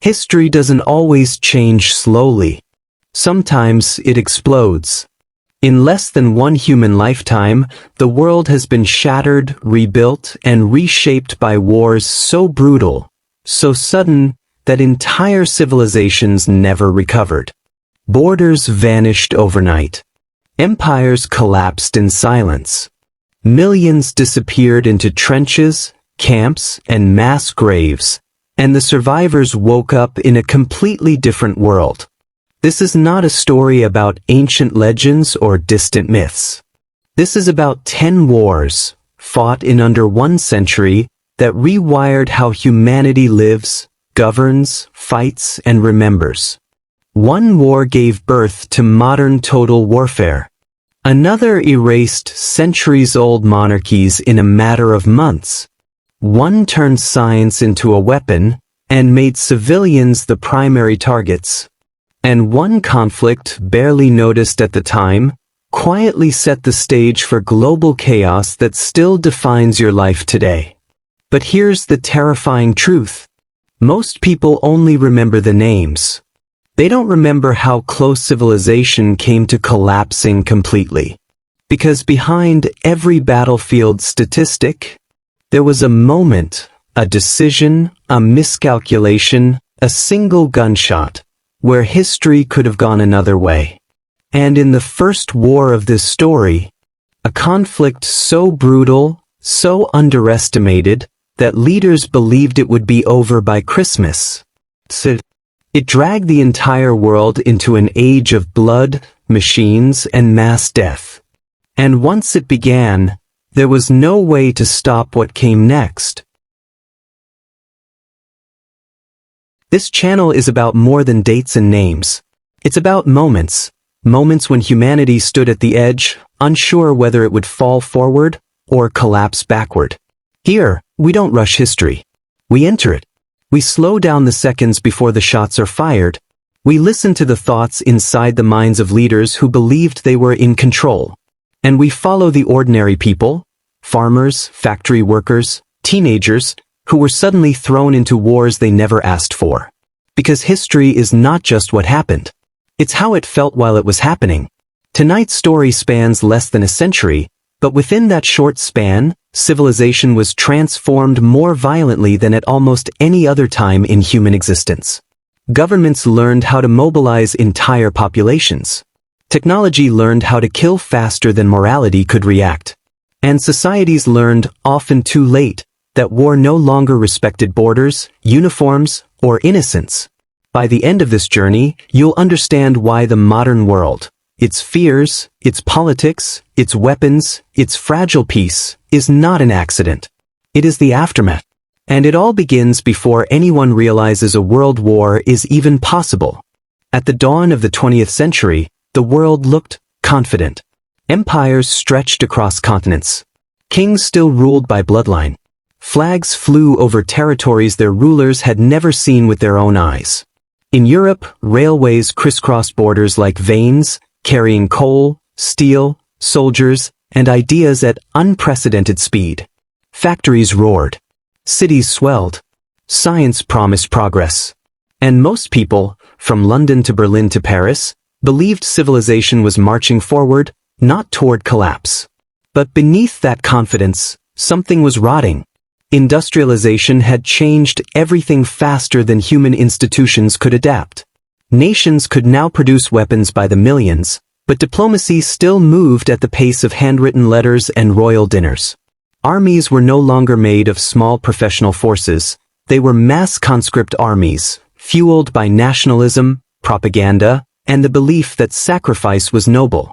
History doesn't always change slowly. Sometimes it explodes. In less than one human lifetime, the world has been shattered, rebuilt, and reshaped by wars so brutal, so sudden, that entire civilizations never recovered. Borders vanished overnight. Empires collapsed in silence. Millions disappeared into trenches, camps, and mass graves, and the survivors woke up in a completely different world. This is not a story about ancient legends or distant myths. This is about 10 wars, fought in under 1 century, that rewired how humanity lives, governs, fights, and remembers. One war gave birth to modern total warfare. Another erased centuries-old monarchies in a matter of months. One turned science into a weapon and made civilians the primary targets. And one conflict, barely noticed at the time, quietly set the stage for global chaos that still defines your life today. But here's the terrifying truth. Most people only remember the names. They don't remember how close civilization came to collapsing completely. Because behind every battlefield statistic, there was a moment, a decision, a miscalculation, a single gunshot, where history could have gone another way. And in the first war of this story, a conflict so brutal, so underestimated, that leaders believed it would be over by Christmas. It dragged the entire world into an age of blood, machines, and mass death. And once it began, there was no way to stop what came next. This channel is about more than dates and names. It's about moments. Moments when humanity stood at the edge, unsure whether it would fall forward or collapse backward. Here, we don't rush history. We enter it. We slow down the seconds before the shots are fired. We listen to the thoughts inside the minds of leaders who believed they were in control. And we follow the ordinary people, farmers, factory workers, teenagers, who were suddenly thrown into wars they never asked for. Because history is not just what happened. It's how it felt while it was happening. Tonight's story spans less than a century, but within that short span, civilization was transformed more violently than at almost any other time in human existence. Governments learned how to mobilize entire populations. Technology learned how to kill faster than morality could react. And societies learned, often too late, that war no longer respected borders, uniforms, or innocence. By the end of this journey, you'll understand why the modern world, its fears, its politics, its weapons, its fragile peace, is not an accident. It is the aftermath. And it all begins before anyone realizes a world war is even possible. At the dawn of the 20th century, the world looked confident. Empires stretched across continents. Kings still ruled by bloodline. Flags flew over territories their rulers had never seen with their own eyes. In Europe, railways crisscrossed borders like veins, carrying coal, steel, soldiers, and ideas at unprecedented speed. Factories roared. Cities swelled. Science promised progress. And most people, from London to Berlin to Paris, believed civilization was marching forward, not toward collapse. But beneath that confidence, something was rotting. Industrialization had changed everything faster than human institutions could adapt. Nations could now produce weapons by the millions, but diplomacy still moved at the pace of handwritten letters and royal dinners. Armies were no longer made of small professional forces. They were mass conscript armies, fueled by nationalism, propaganda, and the belief that sacrifice was noble.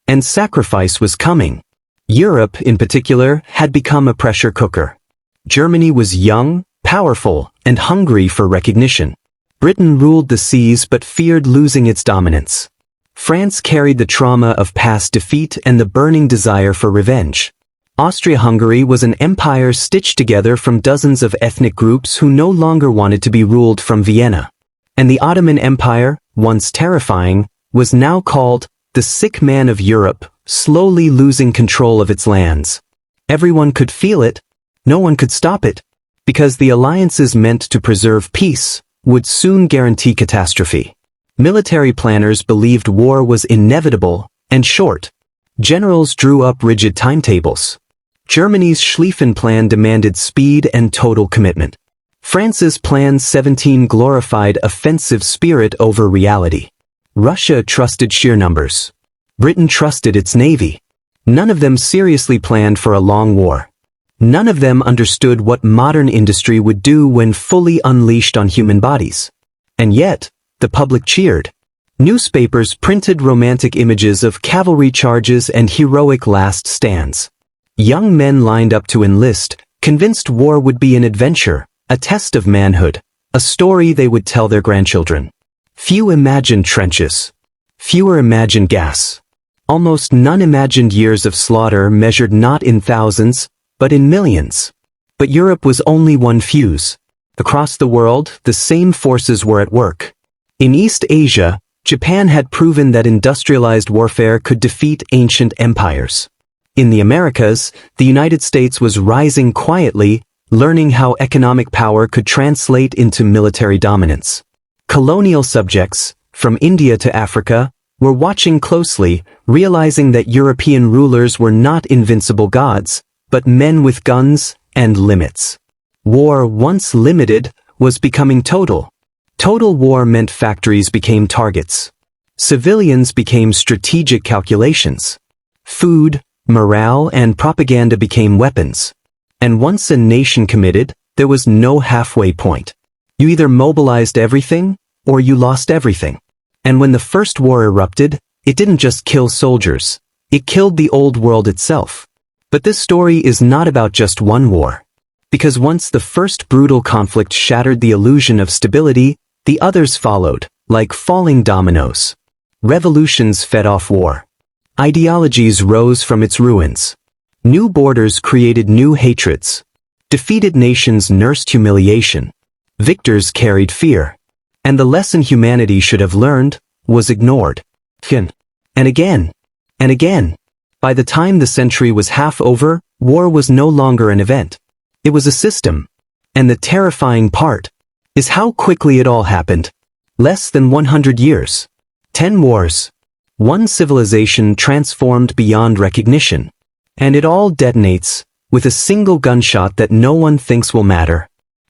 And sacrifice was coming. Europe, in particular, had become a pressure cooker. Germany was young, powerful, and hungry for recognition. Britain ruled the seas but feared losing its dominance. France carried the trauma of past defeat and the burning desire for revenge. Austria-Hungary was an empire stitched together from dozens of ethnic groups who no longer wanted to be ruled from Vienna. And the Ottoman Empire, once terrifying, was now called the sick man of Europe, slowly losing control of its lands. Everyone could feel it. No one could stop it. Because the alliances meant to preserve peace, would soon guarantee catastrophe. Military planners believed war was inevitable and short. Generals drew up rigid timetables. Germany's Schlieffen Plan demanded speed and total commitment. France's Plan 17 glorified offensive spirit over reality. Russia trusted sheer numbers. Britain trusted its navy. None of them seriously planned for a long war. None of them understood what modern industry would do when fully unleashed on human bodies. And yet, the public cheered. Newspapers printed romantic images of cavalry charges and heroic last stands. Young men lined up to enlist, convinced war would be an adventure, a test of manhood, a story they would tell their grandchildren. Few imagined trenches. Fewer imagined gas. Almost none imagined years of slaughter measured not in thousands, but in millions. But Europe was only one fuse. Across the world, the same forces were at work. In East Asia, Japan had proven that industrialized warfare could defeat ancient empires. In the Americas, the United States was rising quietly, learning how economic power could translate into military dominance. Colonial subjects, from India to Africa, were watching closely, realizing that European rulers were not invincible gods, but men with guns and limits. War, once limited, was becoming total. Total war meant factories became targets. Civilians became strategic calculations. Food, morale, and propaganda became weapons. And once a nation committed, there was no halfway point. You either mobilized everything, or you lost everything. And when the First War erupted, it didn't just kill soldiers. It killed the old world itself. But this story is not about just one war. Because once the first brutal conflict shattered the illusion of stability, the others followed, like falling dominoes. Revolutions fed off war. Ideologies rose from its ruins. New borders created new hatreds. Defeated nations nursed humiliation. Victors carried fear. And the lesson humanity should have learned was ignored. Again. And again. And again. By the time the century was half over, war was no longer an event. It was a system. And the terrifying part is how quickly it all happened. Less than 100 years. 10 wars. One civilization transformed beyond recognition. And it all detonates with a single gunshot that no one thinks will matter.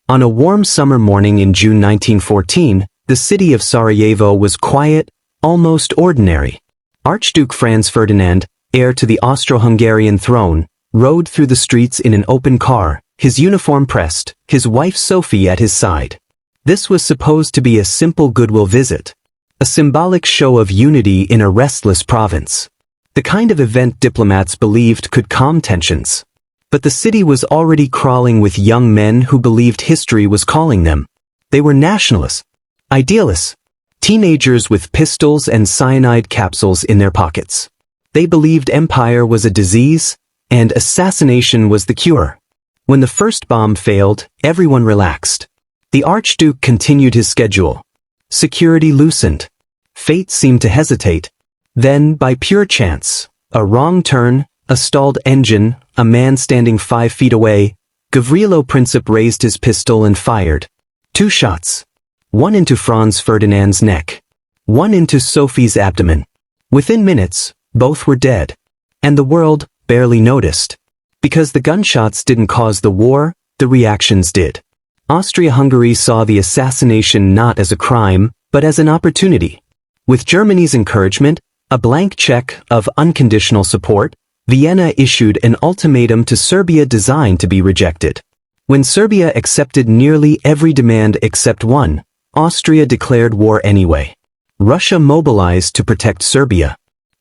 On a warm summer morning in June 1914, the city of Sarajevo was quiet, almost ordinary. Archduke Franz Ferdinand, heir to the Austro-Hungarian throne, rode through the streets in an open car, his uniform pressed, his wife Sophie at his side. This was supposed to be a simple goodwill visit. A symbolic show of unity in a restless province. The kind of event diplomats believed could calm tensions. But the city was already crawling with young men who believed history was calling them. They were nationalists. Idealists. Teenagers with pistols and cyanide capsules in their pockets. They believed empire was a disease, and assassination was the cure. When the first bomb failed, everyone relaxed. The Archduke continued his schedule. Security loosened. Fate seemed to hesitate. Then, by pure chance, a wrong turn, a stalled engine, a man standing 5 feet away, Gavrilo Princip raised his pistol and fired. 2 shots. One into Franz Ferdinand's neck. One into Sophie's abdomen. Within minutes, both were dead. And the world barely noticed. Because the gunshots didn't cause the war, the reactions did. Austria-Hungary saw the assassination not as a crime, but as an opportunity. With Germany's encouragement, a blank check of unconditional support, Vienna issued an ultimatum to Serbia designed to be rejected. When Serbia accepted nearly every demand except one, Austria declared war anyway. Russia mobilized to protect Serbia.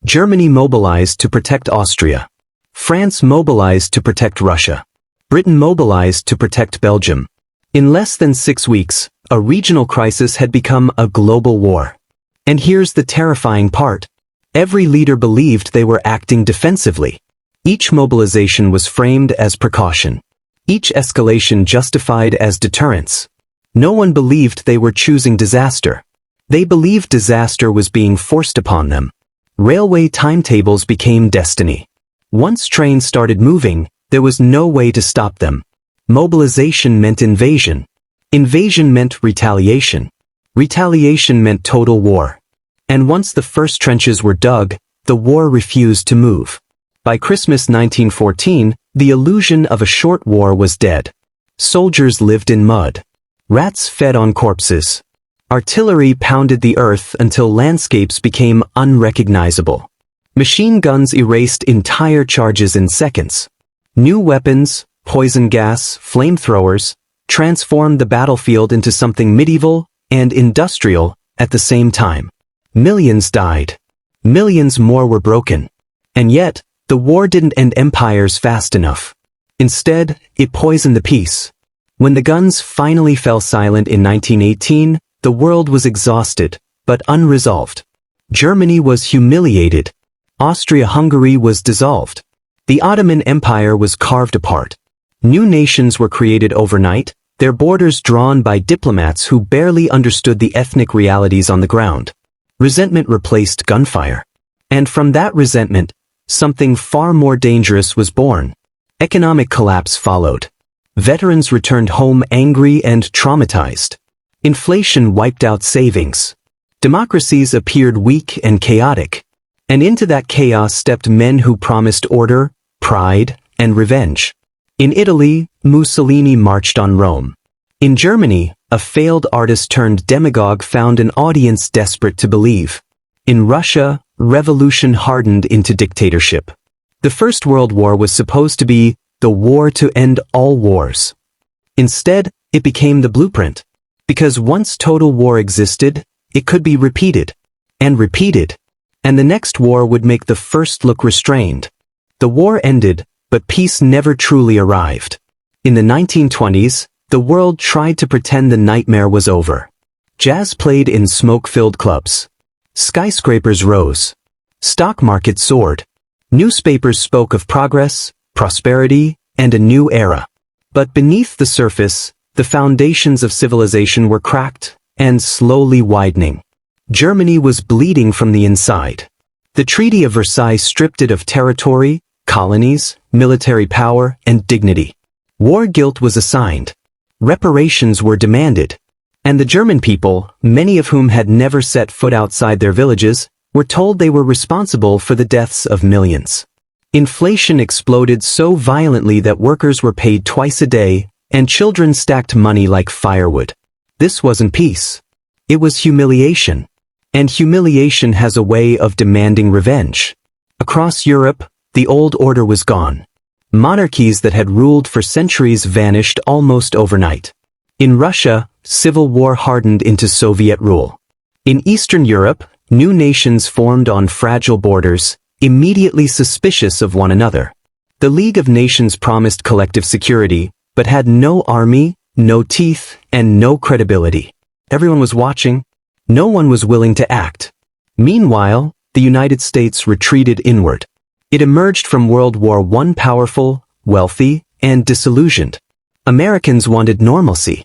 Germany mobilized to protect Austria. France mobilized to protect Russia. Britain mobilized to protect Belgium. In less than 6 weeks, a regional crisis had become a global war. And here's the terrifying part. Every leader believed they were acting defensively. Each mobilization was framed as precaution. Each escalation justified as deterrence. No one believed they were choosing disaster. They believed disaster was being forced upon them. Railway timetables became destiny. Once trains started moving, there was no way to stop them. Mobilization meant invasion. Invasion meant retaliation. Retaliation meant total war. And once the first trenches were dug, the war refused to move. By Christmas 1914, the illusion of a short war was dead. Soldiers lived in mud. Rats fed on corpses. Artillery pounded the earth until landscapes became unrecognizable. Machine guns erased entire charges in seconds. New weapons, poison gas, flamethrowers, transformed the battlefield into something medieval and industrial at the same time. Millions died. Millions more were broken. And yet, the war didn't end empires fast enough. Instead, it poisoned the peace. When the guns finally fell silent in 1918, the world was exhausted, but unresolved. Germany was humiliated. Austria-Hungary was dissolved. The Ottoman Empire was carved apart. New nations were created overnight, their borders drawn by diplomats who barely understood the ethnic realities on the ground. Resentment replaced gunfire. And from that resentment, something far more dangerous was born. Economic collapse followed. Veterans returned home angry and traumatized. Inflation wiped out savings. Democracies appeared weak and chaotic. And into that chaos stepped men who promised order, pride, and revenge. In Italy, Mussolini marched on Rome. In Germany, a failed artist turned demagogue found an audience desperate to believe. In Russia, revolution hardened into dictatorship. The First World War was supposed to be the war to end all wars. Instead, it became the blueprint. Because once total war existed, it could be repeated. And repeated. And the next war would make the first look restrained. The war ended, but peace never truly arrived. In the 1920s, the world tried to pretend the nightmare was over. Jazz played in smoke-filled clubs. Skyscrapers rose. Stock markets soared. Newspapers spoke of progress, prosperity, and a new era. But beneath the surface, the foundations of civilization were cracked and slowly widening. Germany was bleeding from the inside. The Treaty of Versailles stripped it of territory, colonies, military power, and dignity. War guilt was assigned. Reparations were demanded. And the German people, many of whom had never set foot outside their villages, were told they were responsible for the deaths of millions. Inflation exploded so violently that workers were paid twice a day, and children stacked money like firewood. This wasn't peace. It was humiliation. And humiliation has a way of demanding revenge. Across Europe, the old order was gone. Monarchies that had ruled for centuries vanished almost overnight. In Russia, civil war hardened into Soviet rule. In Eastern Europe, new nations formed on fragile borders, immediately suspicious of one another. The League of Nations promised collective security, but had no army, no teeth, and no credibility. Everyone was watching. No one was willing to act. Meanwhile, the United States retreated inward. It emerged from World War I powerful, wealthy, and disillusioned. Americans wanted normalcy.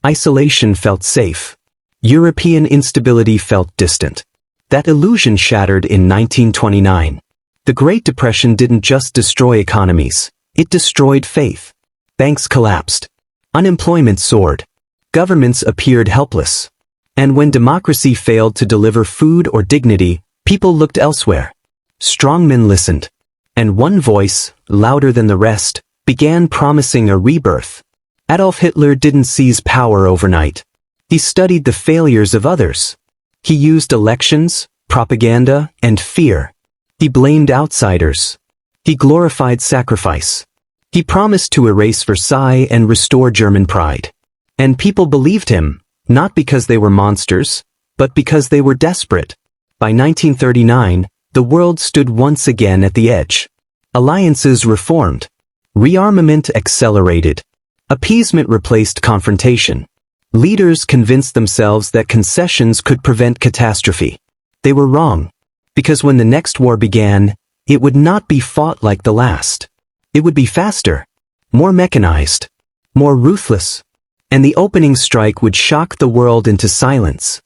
Isolation felt safe. European instability felt distant. That illusion shattered in 1929. The Great Depression didn't just destroy economies. It destroyed faith. Banks collapsed. Unemployment soared. Governments appeared helpless. And when democracy failed to deliver food or dignity, people looked elsewhere. Strongmen listened. And one voice, louder than the rest, began promising a rebirth. Adolf Hitler didn't seize power overnight. He studied the failures of others. He used elections, propaganda, and fear. He blamed outsiders. He glorified sacrifice. He promised to erase Versailles and restore German pride. And people believed him, not because they were monsters, but because they were desperate. By 1939, the world stood once again at the edge. Alliances reformed. Rearmament accelerated. Appeasement replaced confrontation. Leaders convinced themselves that concessions could prevent catastrophe. They were wrong. Because when the next war began, it would not be fought like the last. It would be faster, more mechanized, more ruthless. And the opening strike would shock the world into silence.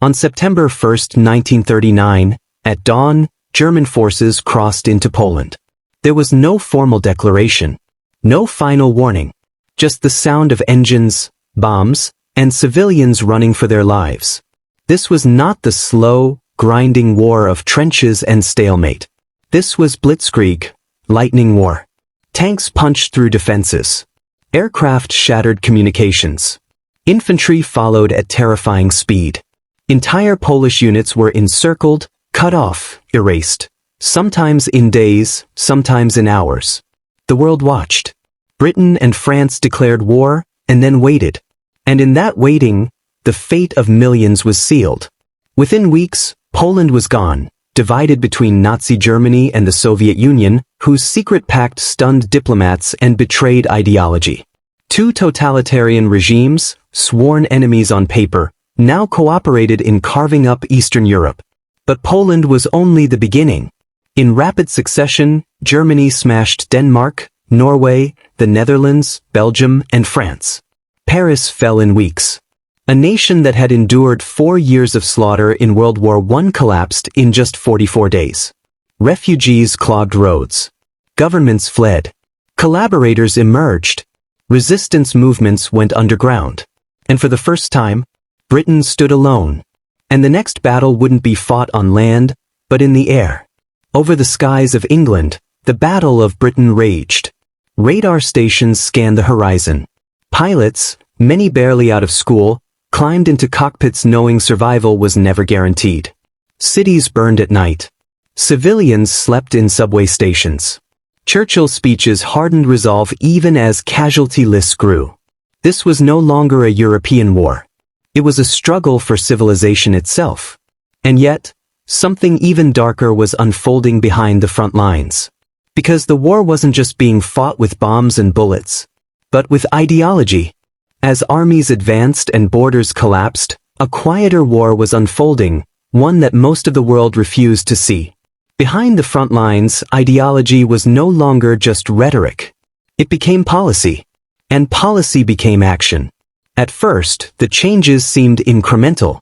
On September 1, 1939, at dawn, German forces crossed into Poland. There was no formal declaration, no final warning, just the sound of engines, bombs, and civilians running for their lives. This was not the slow, grinding war of trenches and stalemate. This was blitzkrieg, lightning war. Tanks punched through defenses. Aircraft shattered communications. Infantry followed at terrifying speed. Entire Polish units were encircled, cut off, erased. Sometimes in days, sometimes in hours. The world watched. Britain and France declared war, and then waited. And in that waiting, the fate of millions was sealed. Within weeks, Poland was gone, divided between Nazi Germany and the Soviet Union, whose secret pact stunned diplomats and betrayed ideology. Two totalitarian regimes, sworn enemies on paper, now cooperated in carving up Eastern Europe. But Poland was only the beginning. In rapid succession, Germany smashed Denmark, Norway, the Netherlands, Belgium, and France. Paris fell in weeks. A nation that had endured 4 years of slaughter in World War I collapsed in just 44 days. Refugees clogged roads. Governments fled. Collaborators emerged. Resistance movements went underground. And for the first time, Britain stood alone. And the next battle wouldn't be fought on land, but in the air. Over the skies of England, the Battle of Britain raged. Radar stations scanned the horizon. Pilots, many barely out of school, climbed into cockpits knowing survival was never guaranteed. Cities burned at night. Civilians slept in subway stations. Churchill's speeches hardened resolve even as casualty lists grew. This was no longer a European war. It was a struggle for civilization itself. And yet, something even darker was unfolding behind the front lines. Because the war wasn't just being fought with bombs and bullets, but with ideology. As armies advanced and borders collapsed, a quieter war was unfolding, one that most of the world refused to see. Behind the front lines, ideology was no longer just rhetoric. It became policy. And policy became action. At first, the changes seemed incremental.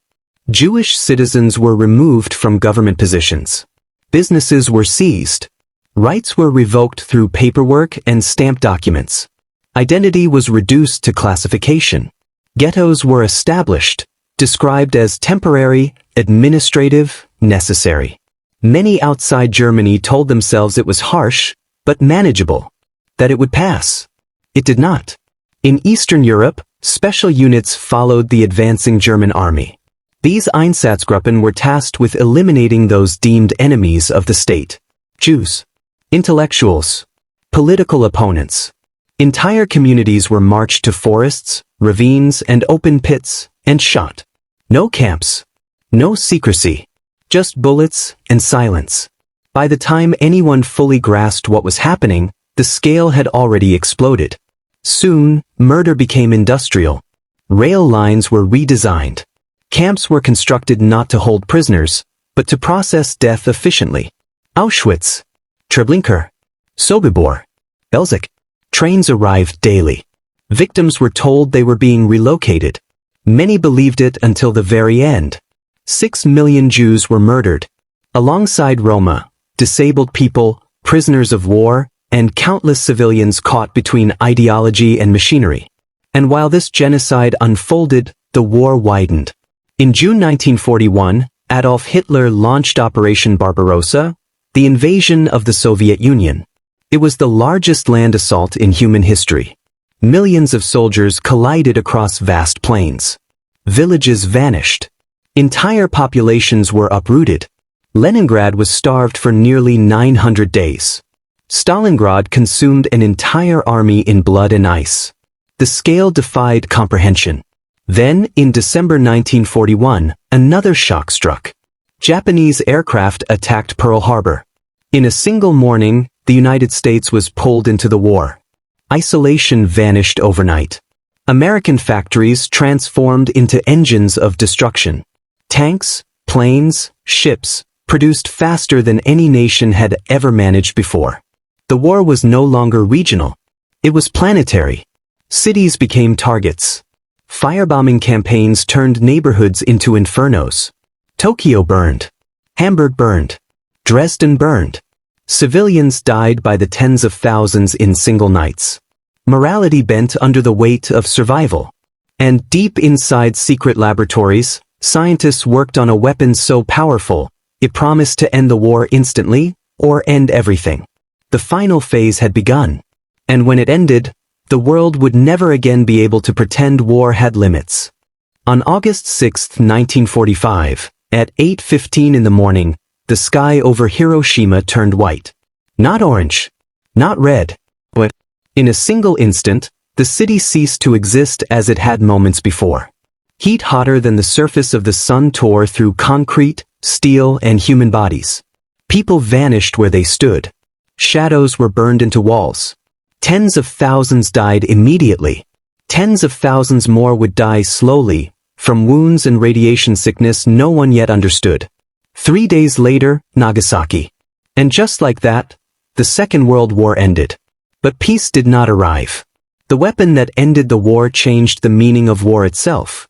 Jewish citizens were removed from government positions. Businesses were seized. Rights were revoked through paperwork and stamped documents. Identity was reduced to classification. Ghettos were established, described as temporary, administrative, necessary. Many outside Germany told themselves it was harsh, but manageable. That it would pass. It did not. In Eastern Europe, special units followed the advancing German army. These Einsatzgruppen were tasked with eliminating those deemed enemies of the state. Jews, intellectuals, political opponents. Entire communities were marched to forests, ravines, and open pits, and shot. No camps, no secrecy, just bullets and silence. By the time anyone fully grasped what was happening, the scale had already exploded. Soon, murder became industrial. Rail lines were redesigned. Camps were constructed not to hold prisoners, but to process death efficiently. Auschwitz, Treblinka, Sobibor, Belzec. Trains arrived daily. Victims were told they were being relocated. Many believed it until the very end. 6 million Jews were murdered. Alongside Roma, disabled people, prisoners of war, and countless civilians caught between ideology and machinery. And while this genocide unfolded, the war widened. In June 1941, Adolf Hitler launched Operation Barbarossa, the invasion of the Soviet Union. It was the largest land assault in human history. Millions of soldiers collided across vast plains. Villages vanished. Entire populations were uprooted. Leningrad was starved for nearly 900 days. Stalingrad consumed an entire army in blood and ice. The scale defied comprehension. Then, in December 1941, another shock struck. Japanese aircraft attacked Pearl Harbor. In a single morning, the United States was pulled into the war. Isolation vanished overnight. American factories transformed into engines of destruction. Tanks, planes, ships, produced faster than any nation had ever managed before. The war was no longer regional. It was planetary. Cities became targets. Firebombing campaigns turned neighborhoods into infernos. Tokyo burned. Hamburg burned. Dresden burned. Civilians died by the tens of thousands in single nights. Morality bent under the weight of survival. And deep inside secret laboratories, scientists worked on a weapon so powerful, it promised to end the war instantly, or end everything. The final phase had begun. And when it ended, the world would never again be able to pretend war had limits. On August 6, 1945, at 8:15 in the morning, the sky over Hiroshima turned white. Not orange. Not red. But, in a single instant, the city ceased to exist as it had moments before. Heat hotter than the surface of the sun tore through concrete, steel, and human bodies. People vanished where they stood. Shadows were burned into walls. Tens of thousands died immediately. Tens of thousands more would die slowly, from wounds and radiation sickness no one yet understood. 3 days later, Nagasaki. And just like that, the Second World War ended. But peace did not arrive. The weapon that ended the war changed the meaning of war itself.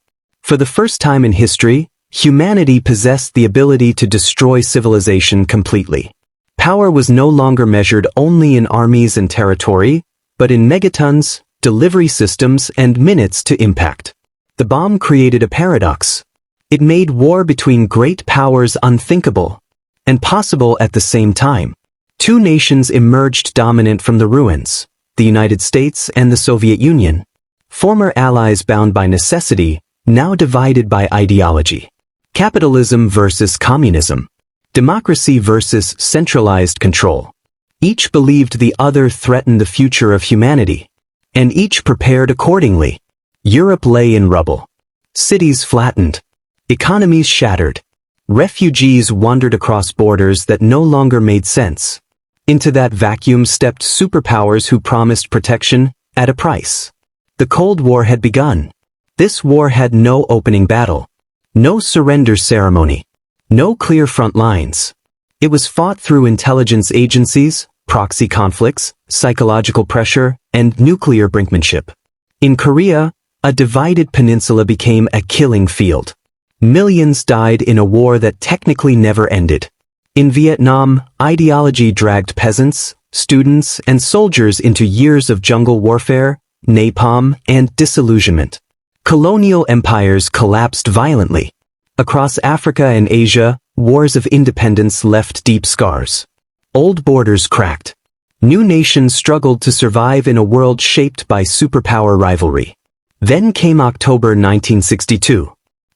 For the first time in history, humanity possessed the ability to destroy civilization completely. Power was no longer measured only in armies and territory, but in megatons, delivery systems, and minutes to impact. The bomb created a paradox. It made war between great powers unthinkable, and possible at the same time. Two nations emerged dominant from the ruins, the United States and the Soviet Union. Former allies bound by necessity, now divided by ideology. Capitalism versus communism. Democracy versus centralized control. Each believed the other threatened the future of humanity, and each prepared accordingly. Europe lay in rubble. Cities flattened. Economies shattered. Refugees wandered across borders that no longer made sense. Into that vacuum stepped superpowers who promised protection at a price. The Cold War had begun. This war had no opening battle. No surrender ceremony. No clear front lines. It was fought through intelligence agencies, proxy conflicts, psychological pressure, and nuclear brinkmanship. In Korea, a divided peninsula became a killing field. Millions died in a war that technically never ended. In Vietnam, ideology dragged peasants, students, and soldiers into years of jungle warfare, napalm, and disillusionment. Colonial empires collapsed violently. Across Africa and Asia, wars of independence left deep scars. Old borders cracked. New nations struggled to survive in a world shaped by superpower rivalry. Then came October 1962.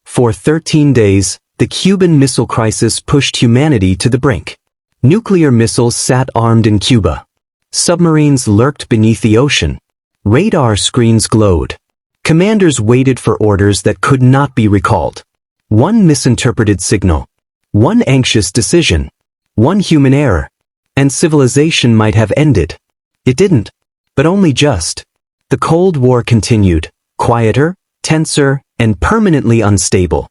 For 13 days, the Cuban Missile Crisis pushed humanity to the brink. Nuclear missiles sat armed in Cuba. Submarines lurked beneath the ocean. Radar screens glowed. Commanders waited for orders that could not be recalled. One misinterpreted signal. One anxious decision. One human error. And civilization might have ended. It didn't. But only just. The Cold War continued, quieter, tenser, and permanently unstable.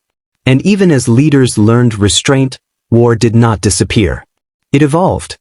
And even as leaders learned restraint, war did not disappear. It evolved.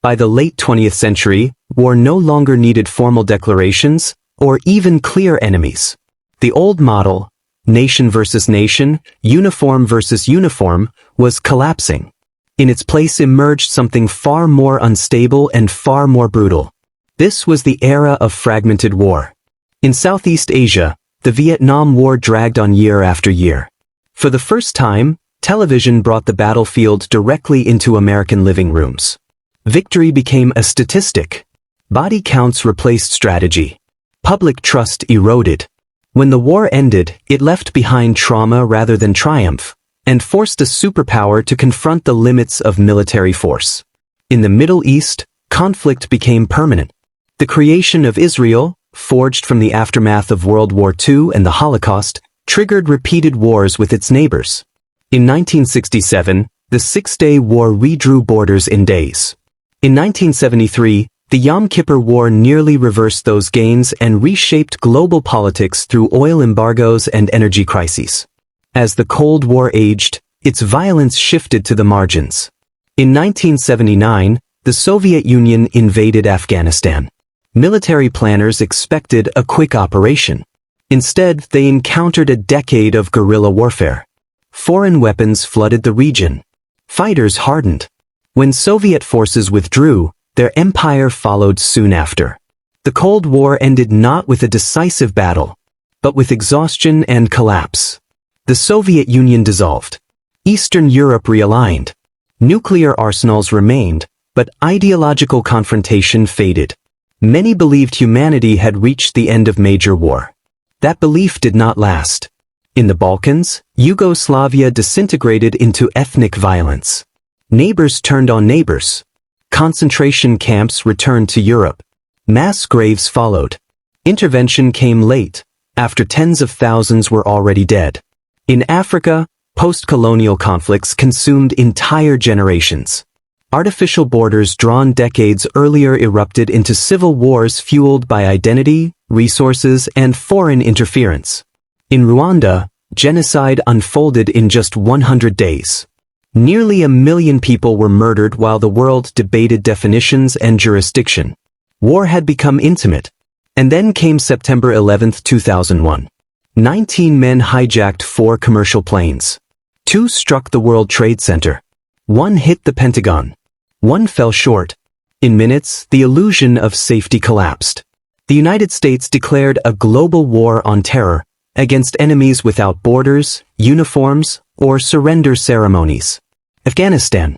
By the late 20th century, war no longer needed formal declarations, or even clear enemies. The old model, nation versus nation, uniform versus uniform, was collapsing. In its place emerged something far more unstable and far more brutal. This was the era of fragmented war. In Southeast Asia, the Vietnam War dragged on year after year. For the first time, television brought the battlefield directly into American living rooms. Victory became a statistic. Body counts replaced strategy. Public trust eroded. When the war ended, it left behind trauma rather than triumph, and forced a superpower to confront the limits of military force. In the Middle East, conflict became permanent. The creation of Israel, forged from the aftermath of World War II and the Holocaust, triggered repeated wars with its neighbors. In 1967, the Six-Day War redrew borders in days. In 1973, the Yom Kippur War nearly reversed those gains and reshaped global politics through oil embargoes and energy crises. As the Cold War aged, its violence shifted to the margins. In 1979, the Soviet Union invaded Afghanistan. Military planners expected a quick operation. Instead, they encountered a decade of guerrilla warfare. Foreign weapons flooded the region. Fighters hardened. When Soviet forces withdrew, their empire followed soon after. The Cold War ended not with a decisive battle. but with exhaustion and collapse. The Soviet Union dissolved. Eastern Europe realigned. Nuclear arsenals remained, but ideological confrontation faded. Many believed humanity had reached the end of major war. That belief did not last. In the Balkans, Yugoslavia disintegrated into ethnic violence. Neighbors turned on neighbors. Concentration camps returned to Europe. Mass graves followed. Intervention came late, after tens of thousands were already dead. In Africa, post-colonial conflicts consumed entire generations. Artificial borders drawn decades earlier erupted into civil wars fueled by identity, resources, and foreign interference. In Rwanda, genocide unfolded in just 100 days. Nearly 1 million people were murdered while the world debated definitions and jurisdiction. War had become intimate. And then came September 11, 2001. 19 men hijacked 4 commercial planes. 2 struck the World Trade Center. 1 hit the Pentagon. 1 fell short. In minutes, the illusion of safety collapsed. The United States declared a global war on terror against enemies without borders, uniforms, or surrender ceremonies. Afghanistan.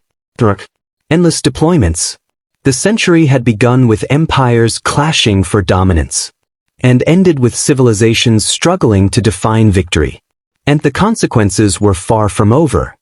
Endless deployments. The century had begun with empires clashing for dominance, and ended with civilizations struggling to define victory. And the consequences were far from over.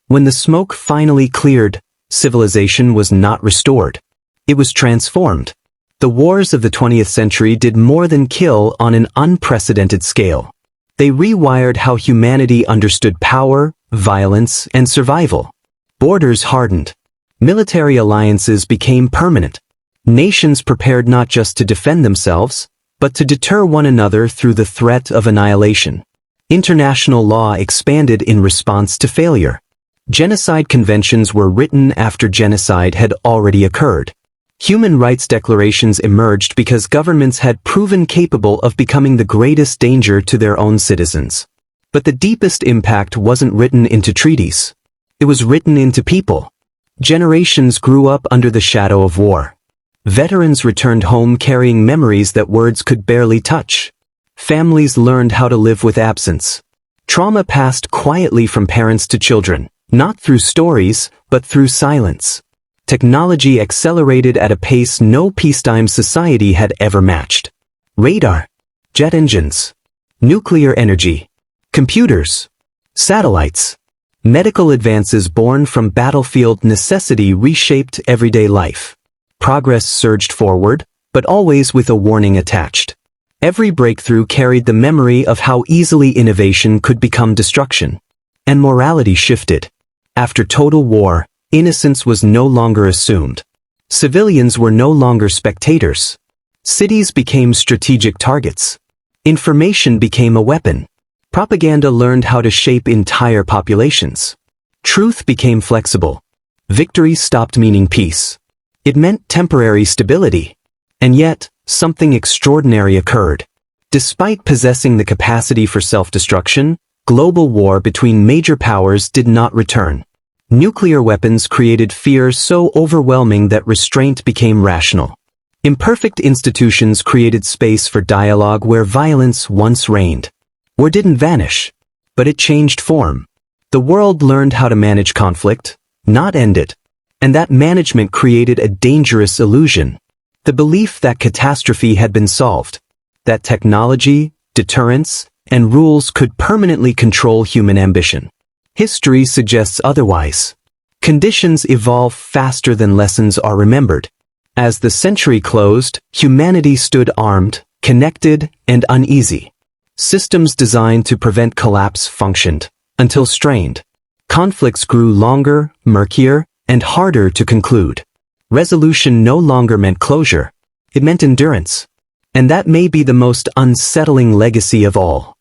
When the smoke finally cleared, civilization was not restored. It was transformed. The wars of the 20th century did more than kill on an unprecedented scale. They rewired how humanity understood power, violence, and survival. Borders hardened. Military alliances became permanent. Nations prepared not just to defend themselves, but to deter one another through the threat of annihilation. International law expanded in response to failure. Genocide conventions were written after genocide had already occurred. Human rights declarations emerged because governments had proven capable of becoming the greatest danger to their own citizens. But the deepest impact wasn't written into treaties. It was written into people. Generations grew up under the shadow of war. Veterans returned home carrying memories that words could barely touch. Families learned how to live with absence. Trauma passed quietly from parents to children, not through stories, but through silence. Technology accelerated at a pace no peacetime society had ever matched. Radar, jet engines, nuclear energy, computers, satellites. Medical advances born from battlefield necessity reshaped everyday life. Progress surged forward, but always with a warning attached. Every breakthrough carried the memory of how easily innovation could become destruction. And morality shifted. After total war, innocence was no longer assumed. Civilians were no longer spectators. Cities became strategic targets. Information became a weapon. Propaganda learned how to shape entire populations. Truth became flexible. Victory stopped meaning peace. It meant temporary stability. And yet, something extraordinary occurred. Despite possessing the capacity for self-destruction, global war between major powers did not return. Nuclear weapons created fear so overwhelming that restraint became rational. Imperfect institutions created space for dialogue where violence once reigned. War didn't vanish, but it changed form. The world learned how to manage conflict, not end it. And that management created a dangerous illusion. The belief that catastrophe had been solved. That technology, deterrence, and rules could permanently control human ambition. History suggests otherwise. Conditions evolve faster than lessons are remembered. As the century closed, humanity stood armed, connected, and uneasy. Systems designed to prevent collapse functioned, until strained. Conflicts grew longer, murkier, and harder to conclude. Resolution no longer meant closure. It meant endurance. And that may be the most unsettling legacy of all.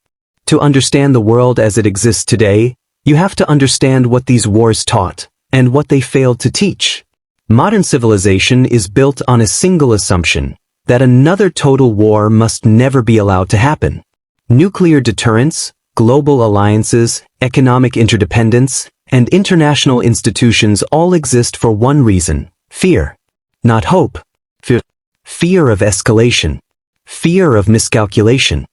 To understand the world as it exists today, you have to understand what these wars taught, and what they failed to teach. Modern civilization is built on a single assumption, that another total war must never be allowed to happen. Nuclear deterrence, global alliances, economic interdependence, and international institutions all exist for one reason: fear. Not hope. Fear of escalation. Fear of miscalculation.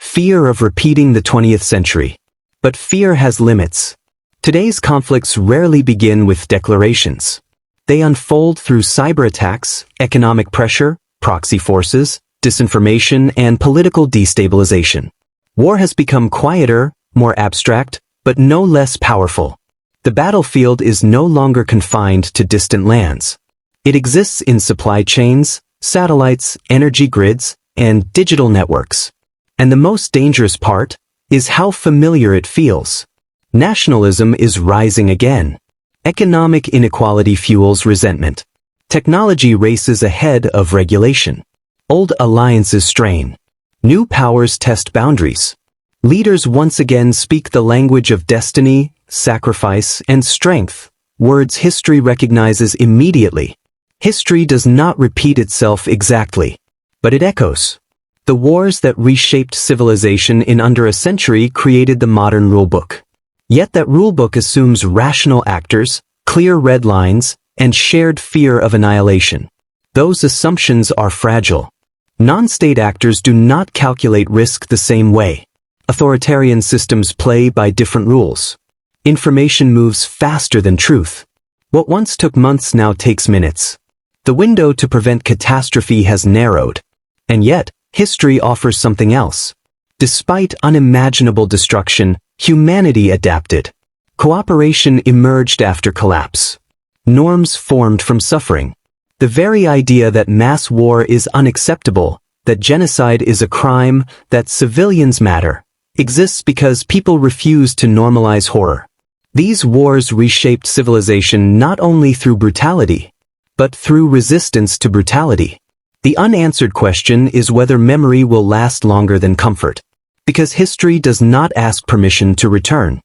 Fear of repeating the 20th century. But fear has limits. Today's conflicts rarely begin with declarations. They unfold through cyber attacks, economic pressure, proxy forces, disinformation, and political destabilization. War has become quieter, more abstract, but no less powerful. The battlefield is no longer confined to distant lands. It exists in supply chains, satellites, energy grids, and digital networks. And the most dangerous part is how familiar it feels. Nationalism is rising again. Economic inequality fuels resentment. Technology races ahead of regulation. Old alliances strain. New powers test boundaries. Leaders once again speak the language of destiny, sacrifice, and strength, words history recognizes immediately. History does not repeat itself exactly, but it echoes. The wars that reshaped civilization in under a century created the modern rulebook. Yet that rulebook assumes rational actors, clear red lines, and shared fear of annihilation. Those assumptions are fragile. Non-state actors do not calculate risk the same way. Authoritarian systems play by different rules. Information moves faster than truth. What once took months now takes minutes. The window to prevent catastrophe has narrowed. And yet, history offers something else. Despite unimaginable destruction, humanity adapted. Cooperation emerged after collapse. Norms formed from suffering. The very idea that mass war is unacceptable, that genocide is a crime, that civilians matter, exists because people refuse to normalize horror. These wars reshaped civilization not only through brutality, but through resistance to brutality. The unanswered question is whether memory will last longer than comfort. Because history does not ask permission to return.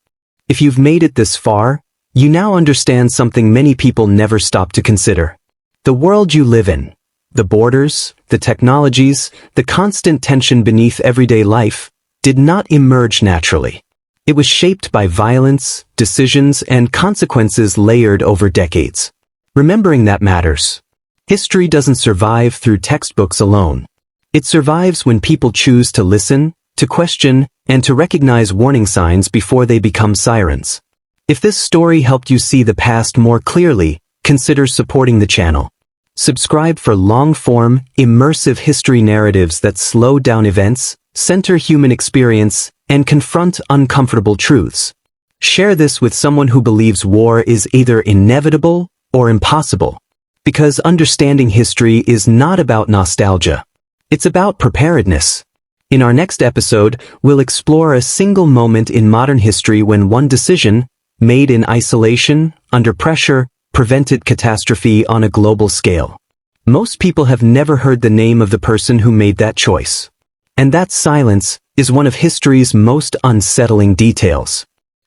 If you've made it this far, you now understand something many people never stop to consider. The world you live in, the borders, the technologies, the constant tension beneath everyday life, did not emerge naturally. It was shaped by violence, decisions, and consequences layered over decades. Remembering that matters. History doesn't survive through textbooks alone. It survives when people choose to listen, to question, and to recognize warning signs before they become sirens. If this story helped you see the past more clearly, consider supporting the channel. Subscribe for long-form, immersive history narratives that slow down events, center human experience, and confront uncomfortable truths. Share this with someone who believes war is either inevitable or impossible. Because understanding history is not about nostalgia. It's about preparedness. In our next episode, we'll explore a single moment in modern history when one decision, made in isolation, under pressure, prevented catastrophe on a global scale. Most people have never heard the name of the person who made that choice. And that silence is one of history's most unsettling details.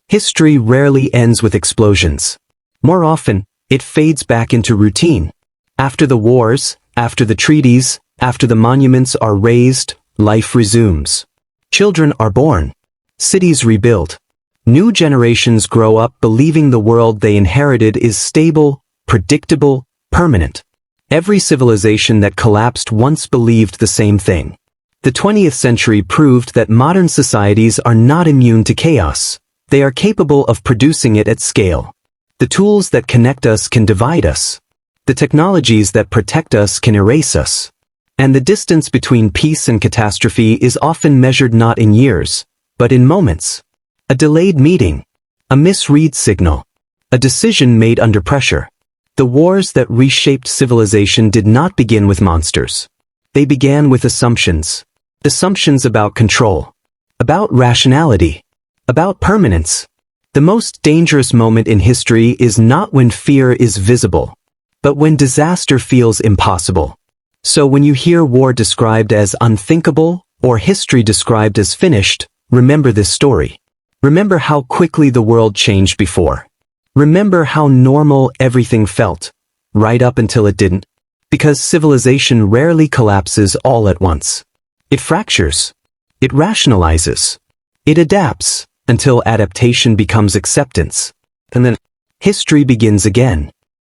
History rarely ends with explosions. More often, it fades back into routine. After the wars, after the treaties, after the monuments are raised, life resumes. Children are born. Cities rebuild. New generations grow up believing the world they inherited is stable, predictable, permanent. Every civilization that collapsed once believed the same thing. The 20th century proved that modern societies are not immune to chaos. They are capable of producing it at scale. The tools that connect us can divide us. The technologies that protect us can erase us. And the distance between peace and catastrophe is often measured not in years, but in moments. A delayed meeting, a misread signal, a decision made under pressure. The wars that reshaped civilization did not begin with monsters. They began with assumptions. Assumptions about control, about rationality, about permanence. The most dangerous moment in history is not when fear is visible, but when disaster feels impossible. So when you hear war described as unthinkable or history described as finished, remember this story. Remember how quickly the world changed before. Remember how normal everything felt, right up until it didn't. Because civilization rarely collapses all at once. It fractures. It rationalizes. It adapts until adaptation becomes acceptance. And then history begins again.